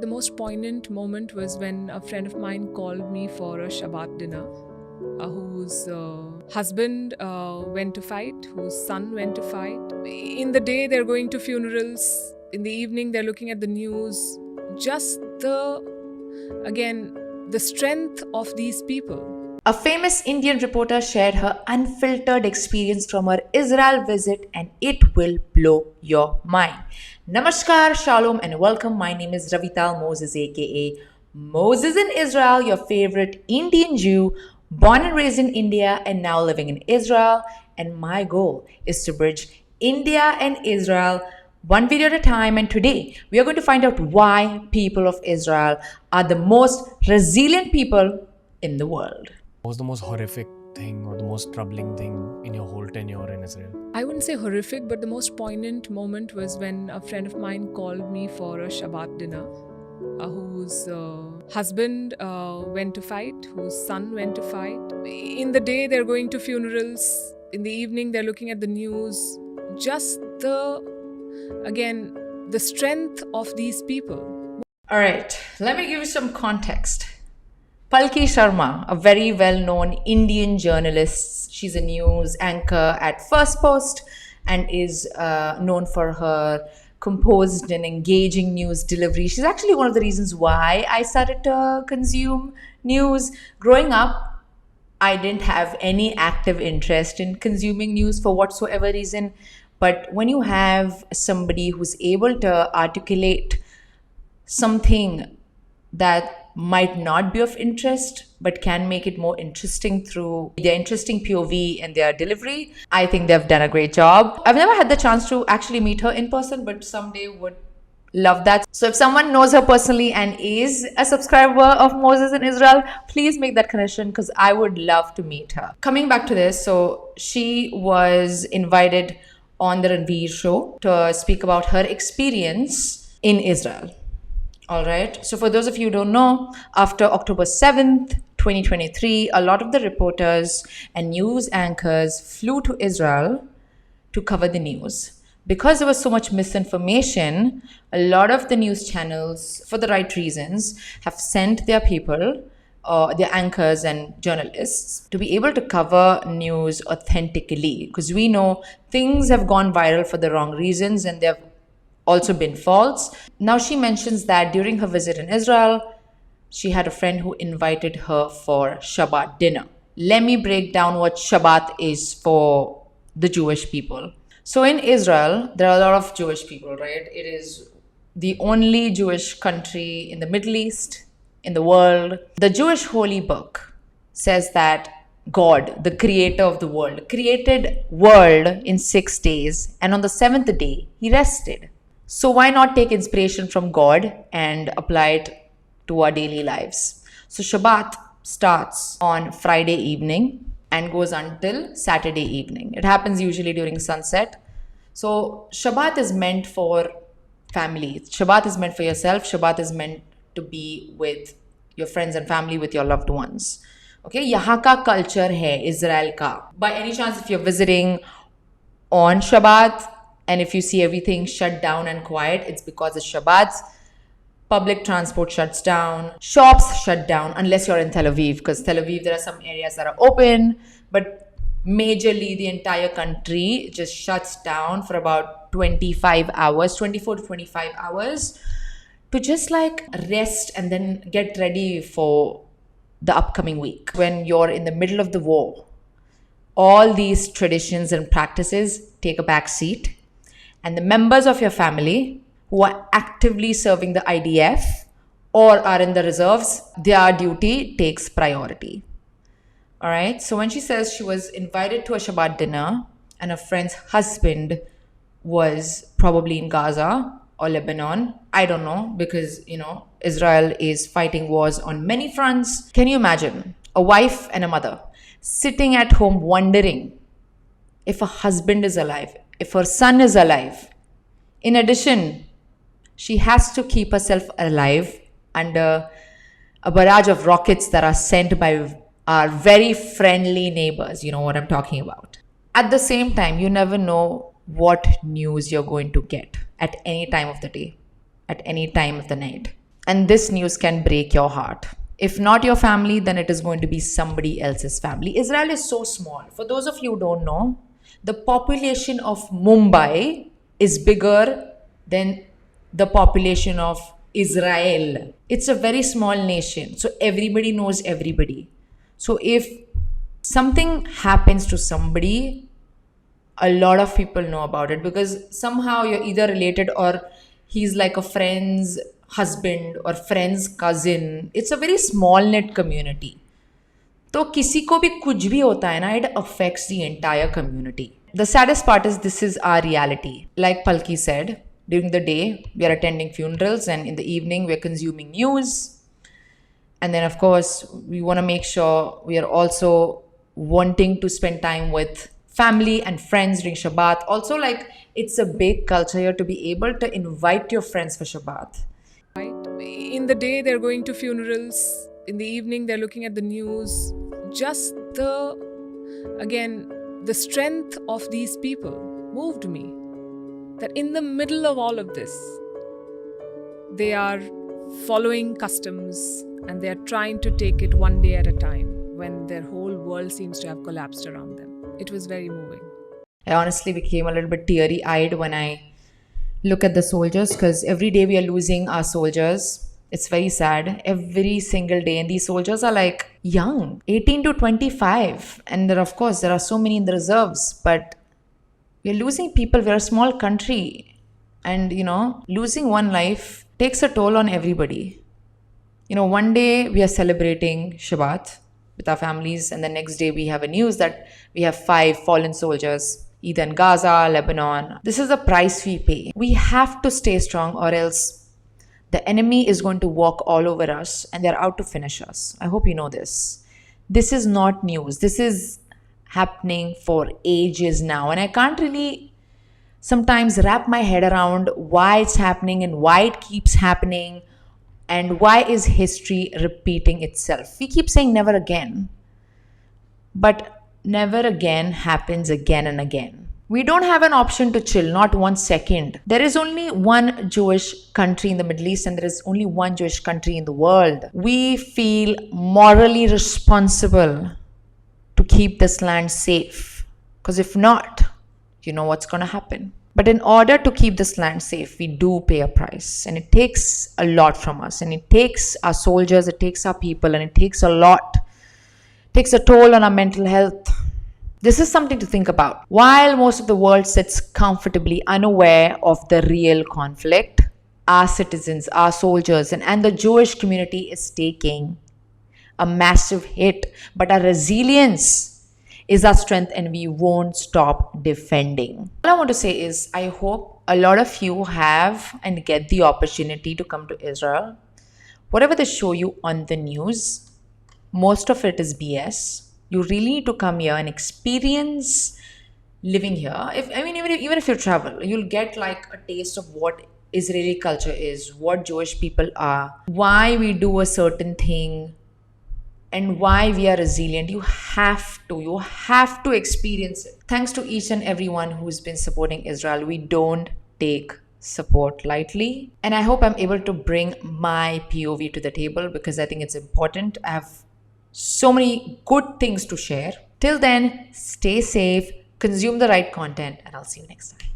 The most poignant moment was when a friend of mine called me for a Shabbat dinner, whose husband went to fight, whose son went to fight. In the day, they're going to funerals. In the evening, they're looking at the news. Just the strength of these people. A famous Indian reporter shared her unfiltered experience from her Israel visit, and it will blow your mind. Namaskar, Shalom, and welcome. My name is Ravital Moses, aka Moses in Israel, your favorite Indian Jew, born and raised in India and now living in Israel. And my goal is to bridge India and Israel one video at a time. And today we are going to find out why people of Israel are the most resilient people in the world. What was the most horrific thing or the most troubling thing in your whole tenure in Israel? I wouldn't say horrific, but the most poignant moment was when a friend of mine called me for a Shabbat dinner, whose husband went to fight, whose son went to fight. In the day, they're going to funerals. In the evening, they're looking at the news. Just the strength of these people. All right, let me give you some context. Palki Sharma, a very well-known Indian journalist. She's a news anchor at First Post and is known for her composed and engaging news delivery. She's actually one of the reasons why I started to consume news. Growing up, I didn't have any active interest in consuming news for whatsoever reason. But when you have somebody who's able to articulate something that might not be of interest but can make it more interesting through their interesting POV and their delivery, I think they've done a great job. I've never had the chance to actually meet her in person, but someday would love that. So if someone knows her personally and is a subscriber of Moses in Israel, please make that connection because I would love to meet her. Coming back to this, so she was invited on the Ranveer show to speak about her experience in Israel. All right. So for those of you who don't know, after October 7th, 2023, a lot of the reporters and news anchors flew to Israel to cover the news. Because there was so much misinformation, a lot of the news channels, for the right reasons, have sent their people, their anchors and journalists, to be able to cover news authentically. Because we know things have gone viral for the wrong reasons and they've also been false. Now she mentions that during her visit in Israel, she had a friend who invited her for Shabbat dinner. Let me break down what Shabbat is for the Jewish people. So in Israel, there are a lot of Jewish people, right? It is the only Jewish country in the Middle East, in the world. The Jewish holy book says that God, the creator of the world, created world in 6 days, and on the 7th day, he rested. So why not take inspiration from God and apply it to our daily lives? So Shabbat starts on Friday evening and goes until Saturday evening. It happens usually during sunset. So Shabbat is meant for family. Shabbat is meant for yourself. Shabbat is meant to be with your friends and family, with your loved ones. Okay, यहाँ का culture है Israel का. By any chance, if you're visiting on Shabbat, and if you see everything shut down and quiet, it's because it's Shabbat. Public transport shuts down. Shops shut down unless you're in Tel Aviv. Because Tel Aviv, there are some areas that are open. But majorly, the entire country just shuts down for about 25 hours, 24 to 25 hours. To just like rest and then get ready for the upcoming week. When you're in the middle of the war, all these traditions and practices take a back seat. And the members of your family who are actively serving the IDF or are in the reserves, their duty takes priority. All right. So when she says she was invited to a Shabbat dinner and a friend's husband was probably in Gaza or Lebanon, I don't know, because, Israel is fighting wars on many fronts. Can you imagine a wife and a mother sitting at home wondering if a husband is alive, if her son is alive? In addition, she has to keep herself alive under a barrage of rockets that are sent by our very friendly neighbors. You know what I'm talking about. At the same time, you never know what news you're going to get at any time of the day, at any time of the night. And this news can break your heart. If not your family, then it is going to be somebody else's family. Israel is so small. For those of you who don't know, the population of Mumbai is bigger than the population of Israel. It's a very small nation. So everybody knows everybody. So if something happens to somebody, a lot of people know about it because somehow you're either related or he's like a friend's husband or friend's cousin. It's a very small knit community. तो किसी को भी कुछ भी होता है ना, it affects the entire community. The saddest part is this is our reality. Like Palki said, during the day we are attending funerals and in the evening we are consuming news. And then of course we want to make sure we are also wanting to spend time with family and friends during Shabbat. Also, like, it's a big culture here to be able to invite your friends for Shabbat. Right? In the day, they're going to funerals. In the evening, they're looking at the news. Just the strength of these people moved me. That in the middle of all of this, they are following customs and they're trying to take it one day at a time when their whole world seems to have collapsed around them. It was very moving. I honestly became a little bit teary-eyed when I look at the soldiers because every day we are losing our soldiers. It's very sad. Every single day. And these soldiers are like young, 18 to 25. And there are so many in the reserves. But we're losing people. We're a small country. And, losing one life takes a toll on everybody. One day we are celebrating Shabbat with our families. And the next day we have a news that we have 5 fallen soldiers, either in Gaza, Lebanon. This is the price we pay. We have to stay strong or else the enemy is going to walk all over us and they're out to finish us. I hope you know this. This is not news. This is happening for ages now. And I can't really sometimes wrap my head around why it's happening and why it keeps happening and why is history repeating itself. We keep saying never again. But never again happens again and again. We don't have an option to chill, not 1 second. There is only one Jewish country in the Middle East and there is only one Jewish country in the world. We feel morally responsible to keep this land safe. Because if not, you know what's going to happen. But in order to keep this land safe, we do pay a price. And it takes a lot from us. And it takes our soldiers, it takes our people, and it takes a lot. It takes a toll on our mental health. This is something to think about. While most of the world sits comfortably unaware of the real conflict, our citizens, our soldiers, and the Jewish community is taking a massive hit. But our resilience is our strength and we won't stop defending. All I want to say is I hope a lot of you have and get the opportunity to come to Israel. Whatever they show you on the news, most of it is BS. You really need to come here and experience living here. Even if you travel, you'll get like a taste of what Israeli culture is, what Jewish people are, why we do a certain thing, and why we are resilient. You have to experience it. Thanks to each and everyone who's been supporting Israel. We don't take support lightly. And I hope I'm able to bring my POV to the table because I think it's important. I have so many good things to share. Till then, stay safe, consume the right content, and I'll see you next time.